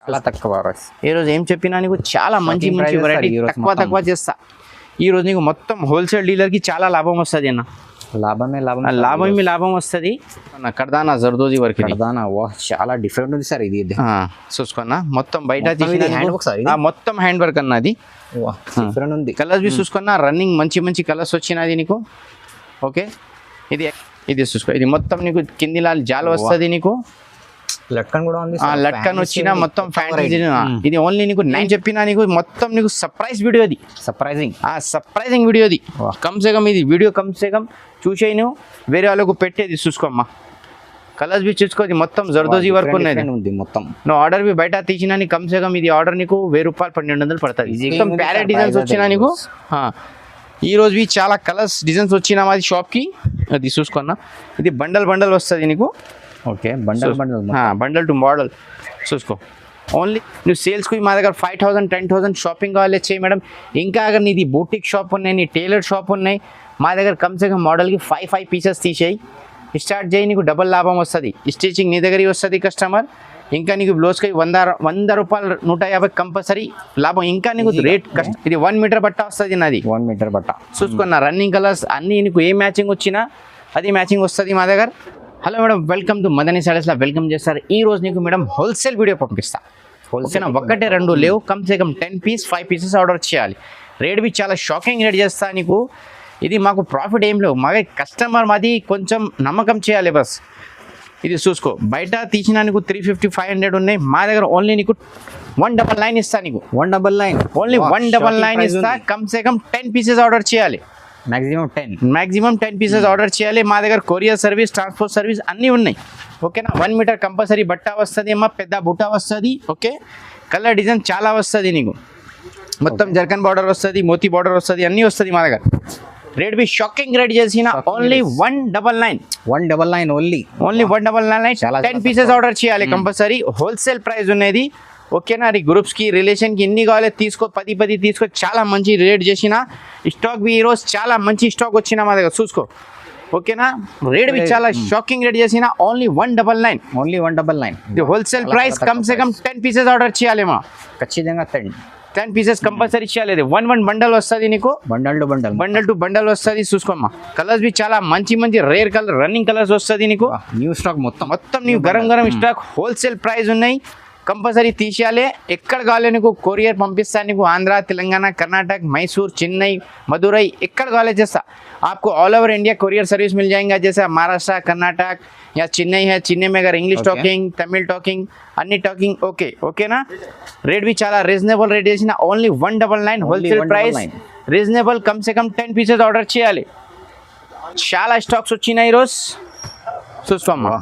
చాలా తక్కువ ఈ రోజు ఏం చెప్పినా నీకు చాలా మంచి మంచి వెరైటీ తక్కువ చేస్తా. ఈ రోజు నీకు మొత్తం హోల్సేల్ డీలర్ కి చాలా లాభం వస్తుంది అన్న. లాభం వస్తుంది. కర్దానా జర్దోజీ వరకు కర్దానా చాలా డిఫరెంట్ ఉంది సార్. ఇది చూసుకున్నా మొత్తం బయట మొత్తం హ్యాండ్ వర్క్ అన్నది డిఫరెంట్ ఉంది. కలర్స్ బి చూసుకున్నా రన్నింగ్ మంచి మంచి కలర్స్ వచ్చినది నీకు. ఓకే ఇది చూసుకో. ఇది మొత్తం నీకు కింది జాల్ వస్తుంది నీకు. లట్కన్ కూడా ఉంది. లట్కన్ వచ్చిన మొత్తం ఫ్యాంటసీ. ఇది ఓన్లీ నీకు నేను చెప్పినా నీకు మొత్తం నీకు సర్ప్రైజ్ వీడియో. అది సర్ప్రైజింగ్ వీడియో. అది కమ్సే కమ్ ఇది వీడియో కమ్సే కమ్ చూసే నువ్వు వేరే వాళ్ళకు పెట్టేది చూసుకోమ్మా. కలర్స్ బి చూసుకో. మొత్తం జర్దోజీ వర్క్ ఉన్నది మొత్తం. నువ్వు ఆర్డర్ బి బయట తీసినా నీకు కమ్సే కమ్ ఇది ఆర్డర్ నీకు 1000 రూపాయలు 1200 పడుతుంది. మొత్తం ప్యారెట్ డిజైన్స్ వచ్చినా నీకు. ఈ రోజు చాలా కలర్స్ డిజైన్స్ వచ్చినా మాది షాప్కి. అది చూసుకున్నా. ఇది బండల్ వస్తుంది నీకు. ఓకే బండల్ టు మోడల్ చూసుకో. ఓన్లీ నువ్వు సేల్స్కి మా దగ్గర 5000 10,000 షాపింగ్ కావాలి చేయి మేడం. ఇంకా అगर నీది బూటిక్ షాప్ ఉన్నాయి, నీ టైలర్ షాప్ ఉన్నాయి, మా దగ్గర కమ్సే కమ్ మోడల్కి 5 పీసెస్ తీసేయి స్టార్ట్ చేయి. నీకు డబల్ లాభం వస్తుంది. స్టిచింగ్ నీ దగ్గర వస్తుంది కస్టమర్. ఇంకా నీకు బ్లౌజ్కి 100 రూపాయలు 150 కంపల్సరీ లాభం. ఇంకా నీకు రేట్ ఇది 1 మీటర్ బట్ట వస్తుంది నాది. 1 మీటర్ బట్ట చూసుకున్నా. రన్నింగ్ కలర్స్ అన్నీ నీకు ఏ మ్యాచింగ్ వచ్చినా అది మ్యాచింగ్ వస్తుంది మా దగ్గర. Hello madam, welcome to Madani సారీస్లో వెల్కమ్ చేస్తారు. ఈ రోజు నీకు మేడం హోల్సేల్ వీడియో పంపిస్తా. ఓకేనా? 1 2 లేవు, కమ్సే కమ్ 10 పీస్ 5 పీసెస్ ఆర్డర్ చేయాలి. రేట్ బి చాలా షాకింగ్ రేట్ చేస్తా నీకు. ఇది మాకు ప్రాఫిట్ ఏం లేవు, మా కస్టమర్ మాది కొంచెం నమ్మకం చేయాలి బస్. ఇది చూసుకో. బయట తీసినా నీకు 350 500 ఉన్నాయి. మా దగ్గర ఓన్లీ నీకు 199 ఇస్తా. నీకు 199 ఓన్లీ 199 ఇస్తా. కమ్సే కమ్ 10 పీసెస్ ఆర్డర్ చేయాలి. మాక్సిమం 10 పీసెస్ ఆర్డర్ చేయాలి. మా దగ్గర కొరియర్ సర్వీస్, ట్రాన్స్పోర్ట్ సర్వీస్ అన్నీ ఉన్నాయి. ఓకేనా? 1 మీటర్ కంపల్సరీ బట్ట వస్తుంది అమ్మా. పెద్ద బుట్ట వస్తుంది. ఓకే. కలర్ డిజైన్ చాలా వస్తుంది నీకు. మొత్తం జర్కన్ బార్డర్ వస్తుంది, మోతీ బార్డర్ వస్తుంది, అన్నీ వస్తుంది మా దగ్గర. రేట్ బి షాకింగ్ రేట్ చేసిన ఓన్లీ 199 ఓన్లీ 199. 10 పీసెస్ ఆర్డర్ చేయాలి కంపల్సరీ. హోల్సేల్ ప్రైస్ ఉన్నది. ఓకేనా? అది గ్రూప్స్కి రిలేషన్కి ఎన్ని కావాలి తీసుకో. 10 తీసుకో. చాలా మంచి రేట్ చేసిన స్టాక్ బి ఈరోజు చాలా మంచి స్టాక్ వచ్చిన మా దగ్గర చూసుకో. ఓకేనా? రేట్ బి చాలా షాకింగ్ రేట్ చేసిన ఓన్లీ 199. ఇది హోల్సేల్ ప్రైస్. కమ్సే కమ్ 10 పీసెస్ ఆర్డర్ చేయాలేమో. ఖచ్చితంగా 10 పీసెస్ కంపల్సరీ చేయాలి. 1 బండల్ వస్తుంది నీకు. బండల్ టు బండల్ వస్తుంది. చూసుకోమ్మా. కలర్స్ బి చాలా మంచి రేర్ కలర్ రన్నింగ్ కలర్స్ వస్తుంది నీకు. న్యూ స్టాక్ మొత్తం నీవు గరం స్టాక్. హోల్సేల్ ప్రైస్ ఉన్నాయి. కంపల్సరీ తీసేయాలి. ఎక్కడ కావాలి నీకు కొరియర్ పంపిస్తాను. నీకు ఆంధ్ర, తెలంగాణ, कर्नाटक, मैसूर, चेन्नई, मदुरई ఎక్కడ కావాలి చేస్తా. आपको all over India courier service मिल जाएगा. जैसे महाराष्ट्र, कर्नाटक या चेन्नई है. चेन्नई में अगर इंग्लिश टॉकिंग, तमिल टॉकिंग, अन्य टॉकिंग ओके ना. रेट भी చాలా రీజనబుల్ రేట్ చేసిన ఓన్లీ 199 హోల్సేల్ ప్రైస్. రీజనబుల్. కమ్సే కమ్ 10 పీసెస్ ఆర్డర్ చేయాలి. చాలా స్టాక్స్ వచ్చినాయి ఈరోజు. చూసుకోమ్మా.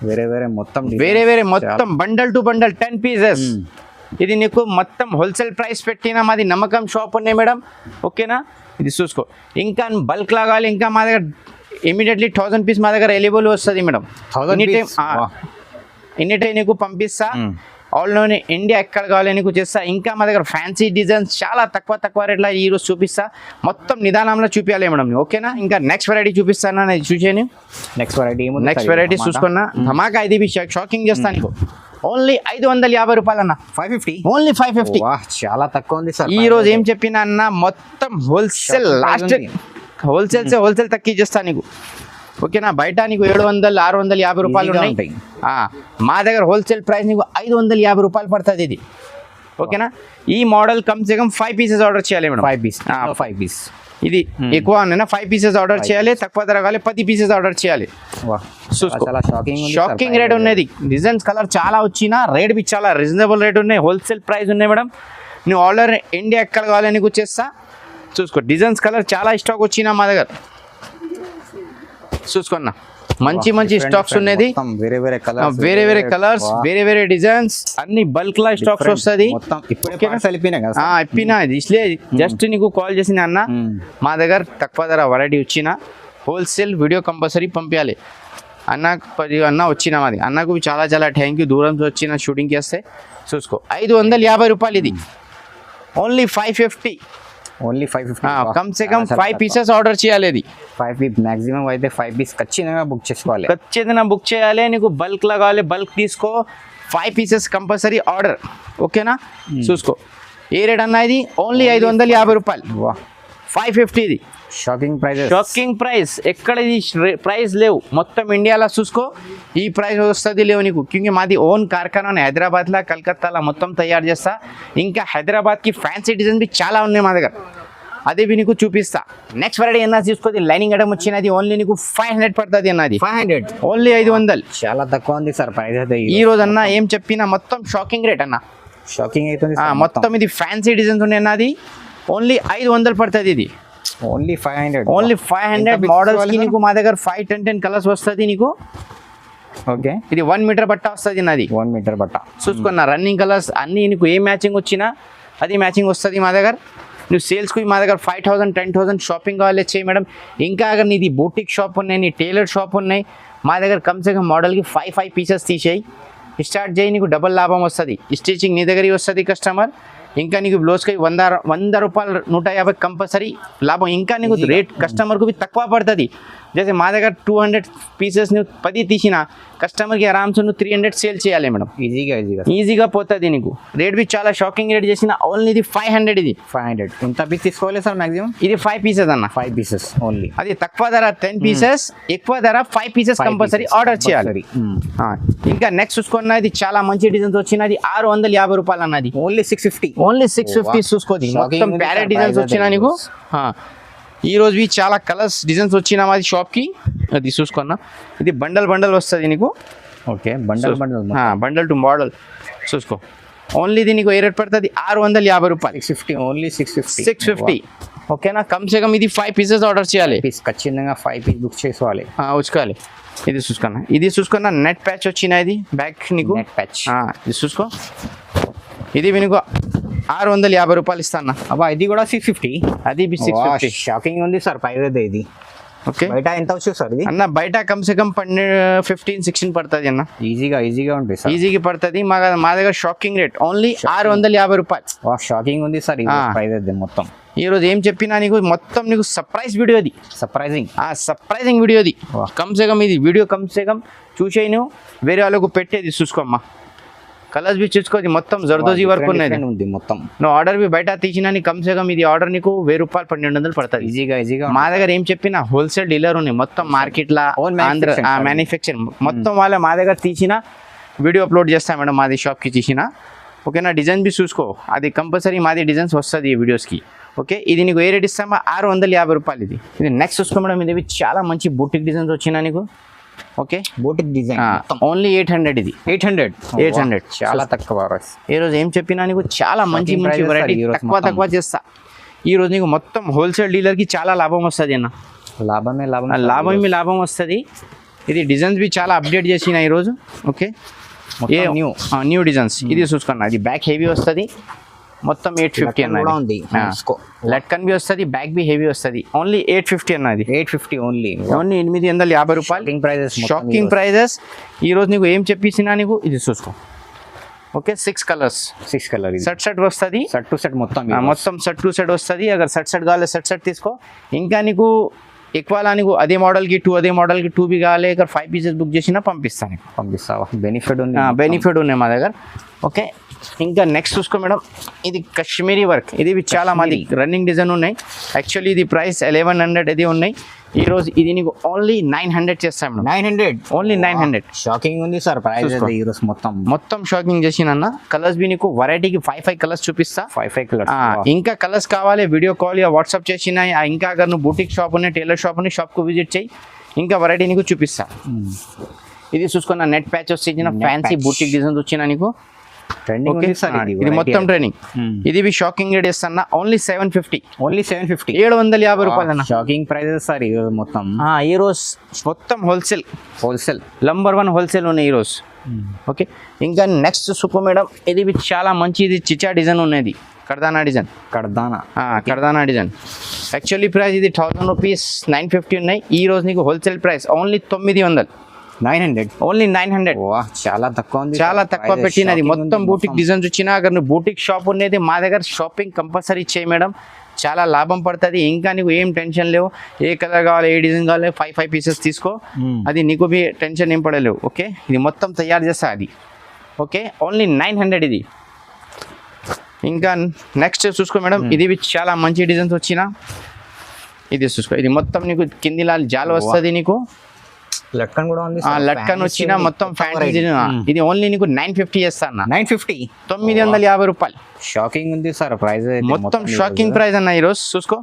వేరే మొత్తం బండల్ టు బండల్ 10 పీసెస్. ఇది నీకు మొత్తం హోల్సేల్ ప్రైస్ పెట్టినా మాది నమ్మకం షాప్ ఉన్నాయి మేడం. ఓకేనా? ఇది చూసుకో. ఇంకా బల్క్ లాగాలి ఇంకా మా దగ్గర ఇమీడియట్లీ 1000 పీస్ మా దగ్గర అవైలబుల్ వస్తుంది మేడం. ఎనీ టైం నీకు పంపిస్తా. ఆల్ ఓవర్ ఇండియా ఎక్కడ కావాలి నీకు చేస్తా. ఇంకా మా దగ్గర ఫ్యాన్సీ డిజైన్స్ చాలా తక్కువ రేట్లో ఈరోజు చూపిస్తా. మొత్తం నిదానంలో చూపించాలి మేడం. ఓకేనా? ఇంకా నెక్స్ట్ వెరైటీ చూపిస్తాను. అది చూసాను. నెక్స్ట్ వెరైటీ చూసుకున్నా. ధమాకా. ఇది షాకింగ్ చేస్తాను నీకు. ఓన్లీ 550 రూపాయలు అన్న. 550 ఓన్లీ 550. చాలా తక్కువ ఉంది సార్. ఈ రోజు ఏం చెప్పినా అన్న మొత్తం హోల్సేల్. లాస్ట్ హోల్సేల్ తక్కువ చేస్తా నీకు. ఓకేనా? బయట నీకు 700 650 రూపాయలు ఉన్నాయి. మా దగ్గర హోల్సేల్ ప్రైస్ నీకు 550 రూపాయలు పడుతుంది ఇది. ఓకేనా? ఈ మోడల్ కమ్సే కమ్ 5 పీసెస్ ఆర్డర్ చేయాలి మేడం. 5 పీస్. ఇది ఎక్కువ ఉన్నాయి. 5 పీసెస్ ఆర్డర్ చేయాలి. తక్కువ ధర కావాలి 10 పీసెస్ ఆర్డర్ చేయాలి. షాకింగ్ రేట్ ఉన్నది. డిజైన్స్ కలర్ చాలా వచ్చినా రేట్ బి చాలా రీజనబుల్ రేట్ ఉన్నాయి. హోల్సేల్ ప్రైస్ ఉన్నాయి మేడం. నువ్వు ఆర్డర్ ఇండియా ఎక్కడ కావాలి నీకు చేస్తా. చూసుకో. డిజైన్స్ కలర్ చాలా స్టాక్ వచ్చినా మా దగ్గర. చూసుకున్నా. మంచి స్టాక్స్ ఉన్నది. వేరే కలర్స్, వేరే డిజైన్స్ అన్ని బల్క్ లా స్టాక్స్ వస్తుంది. ఇప్పినా ఇస్లే జస్ట్ నీకు కాల్ చేసిన అన్న మా దగ్గర తక్కువ ధర వెరైటీ వచ్చిన హోల్సేల్ వీడియో కంపల్సరీ పంపించాలి అన్న వచ్చిన మాది. అన్నకు చాలా థ్యాంక్ యూ. దూరం వచ్చిన షూటింగ్ చేస్తే చూసుకో. 550 రూపాయలు ఇది. ఓన్లీ 550. కమ్సే కమ్ 5 పీసెస్ ఆర్డర్ చేయాలి. అది 5 పీస్ మాక్సిమం అయితే 5 పీస్ ఖచ్చితంగా బుక్ చేసుకోవాలి. బుక్ చేయాలి. నీకు బల్క్ కావాలి బల్క్ తీసుకో. 5 పీసెస్ కంపల్సరీ ఆర్డర్, ఓకేనా? చూసుకో ఏ రేట్ అన్నా ఇది ఓన్లీ 550 రూపాయలు, వా 550 ఇది షాకింగ్ ప్రైస్. షాకింగ్ ప్రైస్, ఎక్కడ ఇది ప్రైస్ లేవు మొత్తం ఇండియాలో. చూసుకో ఈ ప్రైస్ వస్తుంది లేవు నీకు, క్యూంకి మాది ఓన్ కార్ఖానా హైదరాబాద్లో కలకత్తాలో మొత్తం తయారు చేస్తా. ఇంకా హైదరాబాద్కి ఫ్యాన్సీ డిజైన్ బి చాలా ఉన్నాయి మా దగ్గర, అదే బి నీకు చూపిస్తా. నెక్స్ట్ వెరైటీ అన్నా తీసుకోది లైనింగ్ ఐటమ్ వచ్చినది ఓన్లీ నీకు 500 పడుతుంది అన్నది, 500 ఓన్లీ 500. చాలా తక్కువ ఉంది సార్ ప్రైస్ అయితే. ఈ రోజు అన్న ఏం చెప్పినా మొత్తం షాకింగ్ రేట్ అన్న, షాకింగ్ అవుతుంది మొత్తం ఇది ఫ్యాన్సీ డిజైన్స్ ఉన్నాయి అన్నది, ఓన్లీ 500 పడుతుంది ఇది, ఓన్లీ 500. ఓన్లీ 500 మోడల్స్ కి నీకు మా దగ్గర 5-10 కలర్స్ వస్తుంది నీకు. ఓకే, ఇది 1 మీటర్ బట్ట వస్తుంది నాది, 1 మీటర్ బట్ట చూసుకున్నా రన్నింగ్ కలర్స్ అన్నీ నీకు ఏ మ్యాచింగ్ వచ్చినా అది మ్యాచింగ్ వస్తుంది మా దగ్గర. నువ్వు సేల్స్కి మా దగ్గర 5,000 10,000 షాపింగ్ కావాలి చేయి మేడం. ఇంకా అगर నీది బూటిక్ షాప్ ఉన్నాయి, నీ టైలర్ షాప్ ఉన్నాయి, మా దగ్గర కమ్సే కమ్ మోడల్కి 5 పీసెస్ తీసేయి, స్టార్ట్ చేయి, నీకు డబల్ లాభం వస్తుంది. స్టిచింగ్ నీ దగ్గరికి వస్తుంది కస్టమర్, ఇంకా నీకు బ్లౌజ్కి 100 రూపాయలు 150 కంపల్సరీ లాభం. ఇంకా నీకు రేట్ కస్టమర్కు తక్కువ పడుతుంది. జैसे మా దగ్గర 200 పీసెస్ నువ్వు 10 తీసినా కస్టమర్కి ఆరామ్స్ నువ్వు 300 సేల్ చేయాలి మేడం, ఈజీగా పోతుంది నీకు. రేట్ బి చాలా షాకింగ్ రేట్ చేసిన, ఓన్లీ ఇది 500. ఇది 500 ఎంత పీస్ తీసుకోవాలి సార్ మాక్సిమం? ఇది 5 పీసెస్ అన్న, 5 పీసెస్ ఓన్లీ. అది తక్కువ ధర 10 పీసెస్, ఎక్కువ ధర 5 పీసెస్ కంపల్సరీ ఆర్డర్ చేయాలి. ఇంకా నెక్స్ట్ చూసుకున్న ఇది చాలా మంచి డిజైన్స్ వచ్చినది 650 రూపాయలు అన్నది, ఓన్లీ 650. ఓన్లీ 650 చూసుకోది. మొత్తం ప్యారెట్ డిజైన్స్ వచ్చినా నీకు. ఈ రోజు చాలా కలర్స్ డిజైన్స్ వచ్చినా మాది షాప్కి, అది చూసుకున్నా. ఇది బండల్ వస్తుంది నీకు. ఓకే, బండల్ టు మోడల్ చూసుకో. ఓన్లీ ఇది నీకు ఏ రేట్ పడుతుంది? 650 రూపాయలు, 650, ఓన్లీ 650. ఓకేనా, కమ్సే కమ్ ఇది 5 పీసెస్ ఆర్డర్ చేయాలి, ఖచ్చితంగా 5 పీస్ బుక్ చేసుకోవాలి, ఉంచుకోవాలి. ఇది చూసుకున్నా నెట్ ప్యాచ్ వచ్చిన ఇది బ్యాక్ నీకు, నెట్ ప్యాచ్. ఇది చూసుకో, ఇది నీకు 650 రూపాయలు ఇస్తాను. అబ్బా ఇది కూడా 650, అది 650. షాకింగ్ ఉంది సార్ ప్రైస్ అయితే ఇది. ఓకే, బయట ఎంత వచ్చు సార్ ఇది అన్న? బయట కమ్సే కమ్ 15-16 పడుతుంది అన్న, ఈజీగా ఉంటుంది సార్, ఈజీగా పడుతుంది. మా దగ్గర షాకింగ్ రేట్ ఓన్లీ 650 రూపాయలు. షాకింగ్ ఉంది సార్ ప్రైస్ అయితే మొత్తం. ఈ రోజు ఏం చెప్పినా నీకు మొత్తం నీకు సర్ప్రైజ్ వీడియో అది, సర్ప్రైజింగ్ వీడియో అది. కమ్సే కమ్ ఇది వీడియో కమ్సే కమ్ చూసేయి, నువ్వు వేరే వాళ్ళకు పెట్టేది చూసుకోమ్మా. కలర్స్ బి చూసుకోది, మొత్తం జర్దోజీ వర్క్ ఉన్నది మొత్తం. నువ్వు ఆర్డర్ బి బయట తీసినా నీ కమ్సే కమ్ ఇది ఆర్డర్ నీకు 1000 రూపాయలు 1200 పడుతుంది ఈజీగా. మా దగ్గర ఏం చెప్పినా హోల్సేల్ డీలర్ ఉన్నాయి మొత్తం మార్కెట్లో, మ్యానుఫ్యాక్చర్ మొత్తం వాళ్ళ మా దగ్గర తీసిన వీడియో అప్లోడ్ చేస్తా మేడం మాది షాప్కి తీసిన. ఓకేనా, డిజైన్ బి చూసుకో, అది కంపల్సరీ మాది డిజైన్స్ వస్తుంది ఈ వీడియోస్కి. ఓకే, ఇది నీకు ఏ రేట్ ఇస్తామా? 650 రూపాయలు. ఇది నెక్స్ట్ చూసుకో మేడం, ఇది చాలా మంచి బూటిక్ డిజైన్స్ వచ్చినా నీకు. Okay, boutique design only 800. ఇది 800 చాలా తక్కువ. ఈ రోజు ఏం చెప్పినా నీకు చాలా మంచి వెరైటీ తక్కువ చేస్తా. ఈ రోజు నీకు మొత్తం హోల్సేల్ డీలర్కి చాలా లాభం వస్తుంది అన్న, లాభం వస్తుంది. ఇది డిజైన్స్ బి చాలా అప్డేట్ చేసిన ఈరోజు. Okay, new designs. ఇది చూసుకున్నా, ఇది బ్యాక్ హెవీ వస్తుంది, మొత్తం 850 అన్నది. లట్కన్ బి వస్తుంది, బ్యాక్ బి హెవీ వస్తుంది, ఓన్లీ 850 అన్నది. 850 ఓన్లీ 850 రూపాయలు. Shocking prices. ఈ రోజు నీకు ఏం చెప్పేసినా నీకు ఇది చూసుకో. ఓకే, 6 కలర్స్ సెట్ వస్తుంది, సెట్ టు సెట్ మొత్తం సెట్ టు సెట్ వస్తుంది. అगर సెట్ కావాలి సెట్ తీసుకో. ఇంకా నీకు ఎక్కువ నీకు అదే మోడల్కి 2, అదే మోడల్కి 2 బి కావాలి, ఇక్కడ 5 పీసెస్ బుక్ చేసినా పంపిస్తావా? బెనిఫిట్ ఉన్నాయి మా దగ్గర. ఓకే, ఇంకా నెక్స్ట్ చూసుకో మేడం, ఇది కాశ్మీరీ వర్క్. ఇది చాలా మంది రన్నింగ్ డిజైన్ ఉన్నాయి. యాక్చువల్లీ ఇది ప్రైస్ 1100 ఇది ఉన్నాయి. ఈ రోజు ఇది నీకు ఓన్లీ 900 చేస్తాం మేడం. 900 ఓన్లీ 900. షాకింగ్ ఉంది సార్ ప్రైస్ ఈ రోజు మొత్తం షాకింగ్ చేసిన. కలర్స్ బి నీకు వెరైటీకి 5 కలర్స్ చూపిస్తా. 5 కలర్స్. ఇంకా కలర్స్ కావాలి వీడియో కాల్ యా వాట్సాప్ చేసిన. ఇంకా అगर నువ్వు బూటిక్ షాప్ ఉన్నాయి, టైలర్ షాప్ ఉన్నాయి, షాప్కు విజిట్ చేయి, ఇంకా వెరైటీ నీకు చూపిస్తా. ఇది చూసుకున్న నెట్ ప్యాచ్ వచ్చిన ఫ్యాన్సీ బూటిక్ డిజైన్స్ వచ్చిన నీకు. ఇది మొత్తం ట్రైనింగ్. ఇది బి షాకింగ్ రేట్ ఇస్తున్నా, ఓన్లీ 750. 750 రూపాయలు అన్న. షాకింగ్ ప్రైజెస్ సార్ ఈ రోజు మొత్తం. ఈ రోజు మొత్తం హోల్సేల్ నంబర్ 1 హోల్సేల్ ఉన్నాయి ఈ రోజు. ఓకే, ఇంకా నెక్స్ట్ సూపర్ మేడం, ఇది బి చాలా మంచి, ఇది చిచా డిజైన్ ఉన్నది, కర్దానా డిజైన్. యాక్చువల్లీ ప్రైస్ ఇది 1000 రూపీస్, 950 ఉన్నాయి. ఈ రోజు నీకు హోల్సేల్ ప్రైస్ ఓన్లీ 900. 900 ఓన్లీ 900. చాలా తక్కువ ఉంది, చాలా తక్కువ పెట్టినది. మొత్తం బూటిక్ డిజైన్స్ వచ్చినా అगर నువ్వు బూటిక్ షాప్ ఉన్నది మా దగ్గర షాపింగ్ కంపల్సరీ చేయి మేడం, చాలా లాభం పడుతుంది. ఇంకా నీకు ఏం టెన్షన్ లేవు, ఏ కలర్ కావాలి, ఏ డిజైన్ కావాలి, 5 పీసెస్ తీసుకో, అది నీకు బి టెన్షన్ ఏం పడలేవు. ఓకే, ఇది మొత్తం తయారు చేస్తా, అది ఓకే ఓన్లీ 900 ఇది. ఇంకా నెక్స్ట్ చూసుకో మేడం, ఇది చాలా మంచి డిజైన్స్ వచ్చిన ఇది చూసుకో. ఇది మొత్తం నీకు కిందిలా జాల్ వస్తుంది నీకు, లట్కన్ కూడా ఉంది లట్కన్ వచ్చిన మొత్తం ఫ్యాంటసీ. ఇది ఓన్లీ నీకు 950 చేస్తా అన్న. 950 950 రూపాయలు. షాకింగ్ ఉంది సార్ ప్రైస్, మొత్తం షాకింగ్ ప్రైస్ అన్న ఈరోజు చూసుకో.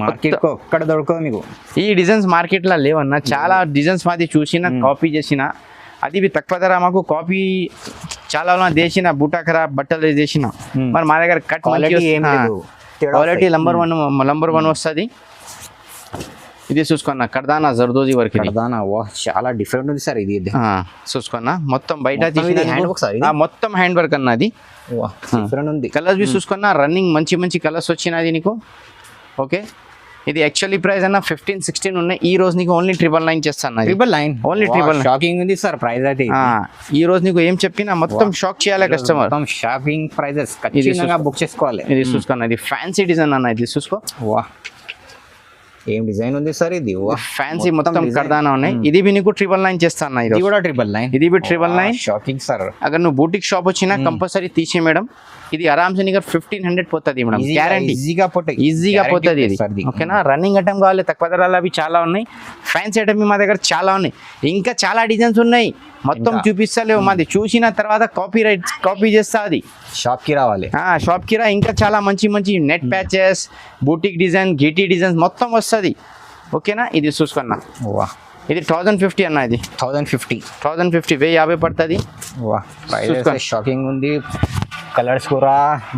మార్కెట్ కో ఒక్కడ దొరకదు మీకు ఈ డిజైన్స్ మార్కెట్లో లేవన్న. చాలా డిజైన్స్ మాది చూసిన కాపీ చేసిన, అది తక్కువ ధర మాకు కాపీ చాలా చేసిన, బూటాకరా బట్టలు చేసిన. మరి మా దగ్గర కట్ క్వాలిటీ నంబర్ 1 వస్తుంది. ఇది చూసుకున్నా కర్దానా జర్దోజీ వర్క్. కర్దానా చాలా డిఫరెంట్ ఉంది సార్ ఇది. చూసుకున్నా మొత్తం బయట మొత్తం హ్యాండ్ వర్క్ అన్నది. డిఫరెంట్ ఉంది. కలర్స్ బి చూసుకున్నా రన్నింగ్ మంచి కలర్స్ వచ్చినది నీకు. ఓకే ఇది యాక్చువల్లీ ప్రైస్ అన్న 15-16 ఉన్నాయి. ఈ రోజు నీకు ఓన్లీ 999 చేస్తాను. 999 ఓన్లీ 999. షాకింగ్ ఉంది సార్ ప్రైస్ అయితే. ఈ రోజు నీకు ఏం చెప్పినా మొత్తం షాక్ చేయాలి కస్టమర్. మొత్తం షాకింగ్ ప్రైజెస్ ఖచ్చితంగా బుక్ చేసుకోవాలి. ఇది చూసుకున్నా, ఇది ఫ్యాన్సీ డిజైన్ అన్న. ఇది చూసుకో, వా ఏం డిజైన్ ఉంది సార్ ఇది. ఫ్యాన్సీ మొత్తం కర్దానా ఉన్నాయి. ఇది బి నీకు 999 చేస్తాను. ఇది కూడా 999. ఇది బి 999. Shocking sir. అगर నువ్వు బూటిక్ షాప్ వచ్చినా కంపల్సరీ తీసే మేడం. ఇది ఆరామ్సే నీకు 1500 పోతుంది మేడం, గ్యారంటీ. ఈజీగా పోతుంది ఇది. ఓకేనా, రన్నింగ్ ఐటమ్ కావాలి తక్కువ ధరలు అవి చాలా ఉన్నాయి. ఫ్యాన్సీ ఐటమ్ మా దగ్గర చాలా ఉన్నాయి. ఇంకా చాలా డిజైన్స్ ఉన్నాయి, మొత్తం చూపిస్తలేవు. మాది చూసిన తర్వాత కాపీ చేస్తా. అది షాప్కి రావాలి, షాప్కి రా. ఇంకా చాలా మంచి నెట్ ప్యాచెస్, బూటిక్ డిజైన్, గీటీ డిజైన్స్ మొత్తం వస్తుంది. ఓకేనా, ఇది చూసుకున్నా. వా ఇది 1050 అన్న. ఇది 1050 1050 పడుతుంది. వా షాకింగ్ ఉంది. కలర్స్ కూడా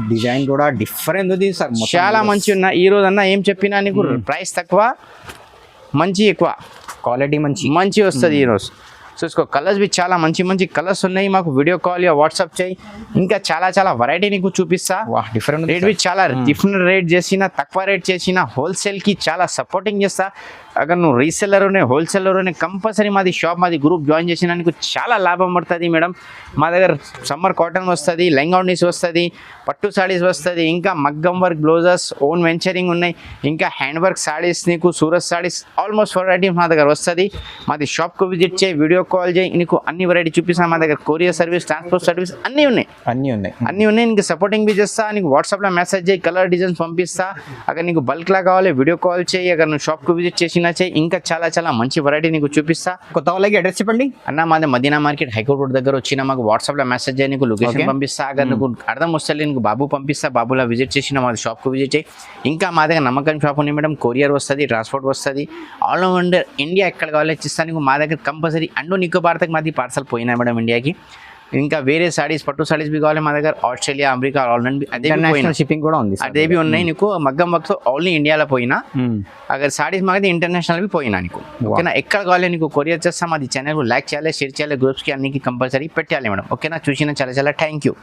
డిజైన్ కూడా డిఫరెంట్ ఉంది సార్, చాలా మంచి ఉన్నాయి. ఈ రోజు అన్న ఏం చెప్పినా నీకు ప్రైస్ తక్కువ, మంచి ఎక్కువ, క్వాలిటీ మంచి వస్తుంది ఈ రోజు. చూసుకో కలర్స్ బి చాలా మంచి కలర్స్ ఉన్నాయి. మాకు వీడియో కాల్ యా వాట్సాప్ చేయి. ఇంకా చాలా వెరైటీ నీకు చూపిస్తా. డిఫరెంట్ రేట్ బి చాలా డిఫరెంట్ రేట్ చేసిన, తక్కువ రేట్ చేసిన, హోల్సేల్కి చాలా సపోర్టింగ్ చేస్తా. అगर నువ్వు రీసెల్లర్ హోల్సేలర్ కంపల్సరీ మాది షాప్, మాది గ్రూప్ జాయిన్ చేసిన నీకు చాలా లాభం పడుతుంది మేడం. మా దగ్గర సమ్మర్ కాటన్ వస్తుంది, లెంగానీస్ వస్తుంది, పట్టు సారీస్ వస్తుంది, ఇంకా మగ్గం వర్క్ బ్లౌజెస్, ఓన్ వెంచరింగ్ ఉన్నాయి, ఇంకా హ్యాండ్ వర్క్ సారీస్, నీకు సూరత్ సారీస్, ఆల్మోస్ట్ వెరైటీ మా దగ్గర వస్తుంది. మాది షాప్కు విజిట్ చేయి, వీడియో కాల్ చేయి, నీకు అన్ని వెరైటీ చూపిస్తాను. మా దగ్గర కొరియర్ సర్వీస్, ట్రాన్స్పోర్ట్ సర్వీస్ అన్నీ ఉన్నాయి. నీకు సపోర్టింగ్ బి చేస్తా. నీకు వాట్సాప్లో మెసేజ్ చేయి, కలర్ డిజైన్స్ పంపిస్తా. అక్కడ నీకు బల్క్లా కావాలి వీడియో కాల్ చేయి. అక్కడ నువ్వు షాప్కు విజిట్ చేసి ఇంకా చాలా మంచి వెరైటీ నీకు చూపిస్తా. కొత్త వాళ్ళకి అడ్రస్ చెప్పండి అన్న. మాది మదీనా మార్కెట్ హైకోర్ట్ రోడ్ దగ్గర వచ్చిన మాకు వాట్సాప్లో మెసేజ్ చేయి, నీకు లొకేషన్ పంపిస్తా. అगर నీకు అర్థం వస్తే నీకు బాబు పంపిస్తా, బాబులా విజిట్ చేసిన మాది షాప్కు విజిట్ చేయి. ఇంకా మా దగ్గర నమ్మకం షాప్ ఉంది మేడం, కొరియర్ వస్తుంది, ట్రాన్స్పోర్ట్ వస్తుంది, ఆల్ ఓవర్ ఇండియా ఎక్కడ కావాలి ఇస్తాను. నీకు మా దగ్గర కంపల్సరీ అండ్ నికోబార్కి మాది పార్సల్ పోయినా మేడం ఇండియాకి. ఇంకా వేరే సారీస్, పట్టు సారీస్ బి కావాలి మా దగ్గర, ఆస్ట్రేలియా, అమెరికా, ఆల్రెడీ అదే షిప్పింగ్ కూడా ఉంది, అదేవి ఉన్నాయి. నీకు మగ్గం వర్క్ ఓన్లీ ఇండియాలో పోయినా, అगर సారీస్ మాది ఇంటర్నేషనల్ బి పోయినా నీకు. ఓకేనా, ఎక్కడ కావాలి నీకు కొరియర్ చేస్తాం. అది ఛానల్ లైక్ చేయాలి, షేర్ చేయాలి, గ్రూప్స్కి అన్నికి కంపల్సరీ పెట్టాలి మేడం. ఓకేనా, చూసిన చాలా థ్యాంక్ యూ.